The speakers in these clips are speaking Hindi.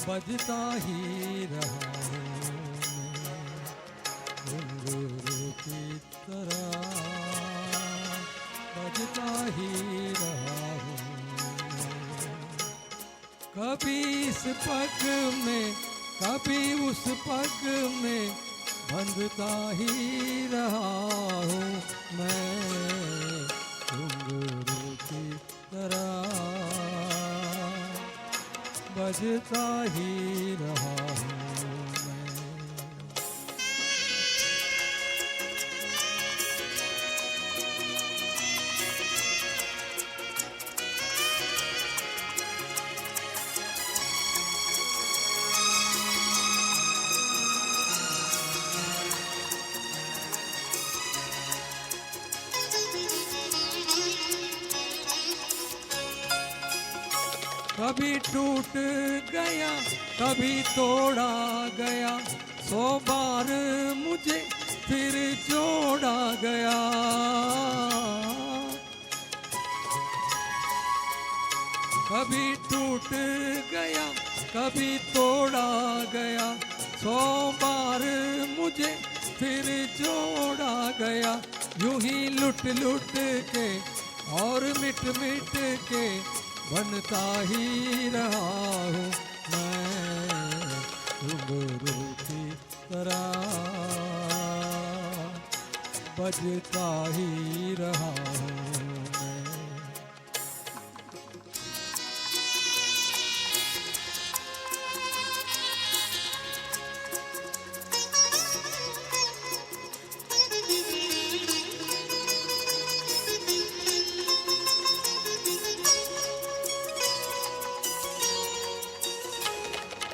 बजता ही रहा हूँ मैं घुंघरू की तरह, बजता ही रहा हूँ मैं। कभी इस पग में कभी उस पग में बंधता ही रहा हूँ मैं घुंघरू की तरह, बजता ही रहा हूँ मैं। कभी टूट गया कभी तोड़ा गया, 100 बार मुझे फिर जोड़ा गया। कभी टूट गया कभी तोड़ा गया, 100 बार मुझे फिर जोड़ा गया। यूं ही लुट लुट के और मिट मिट के बनता ही रहा हूँ मैं घुंघरू की तरह, बजता ही रहा हूँ मैं।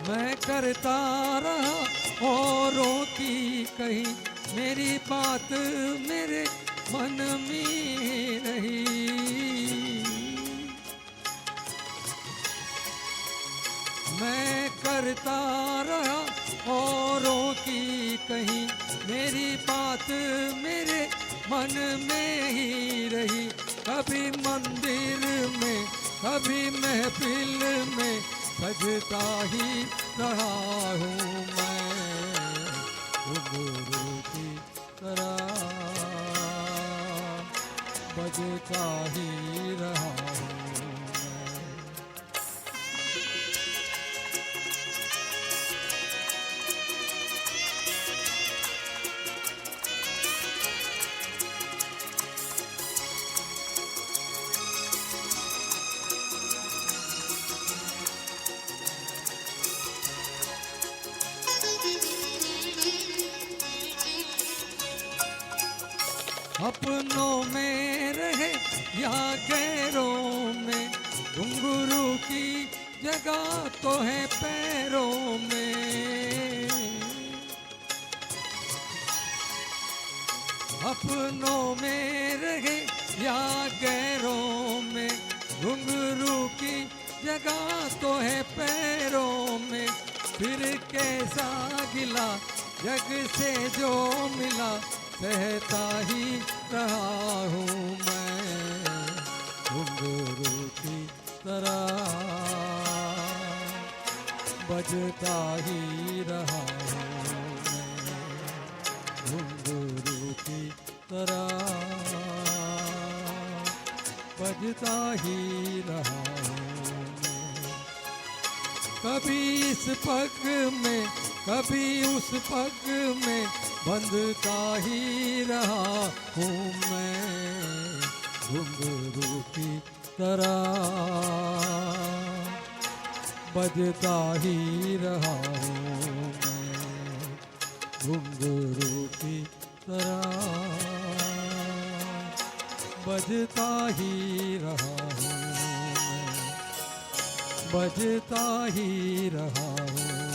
मैं करता रहा औरों की कही, मेरी बात मेरे मन में नहीं। मैं करता रहा औरों की कही, मेरी बात मेरे मन में ही रही। कभी मंदिर में कभी महफिल में सजता ही रहा हूँ मैं घुंघरू की तरह, बजता ही रहा हूँ मैं। अपनों में रहे या गैरों में, घुंघरू की जगह तो है पैरों में। अपनों में रहे या गैरों में, घुंघरू की जगह तो है पैरों में। फिर कैसा गिला जग से जो मिला, सहता ही रहा हूँ मैं घुंघरू की तरह, बजता ही रहा हूँ मैं घुंघरू की तरह, बजता ही रहा हूँ मैं। कभी इस पग में कभी उस पग में बंधता ही रहा हूँ मैं घुंघरू की तरह, बजता ही रहा हूँ मैं घुंघरू की तरह, बजता ही रहा हूँ मैं, बजता ही रहा हूँ।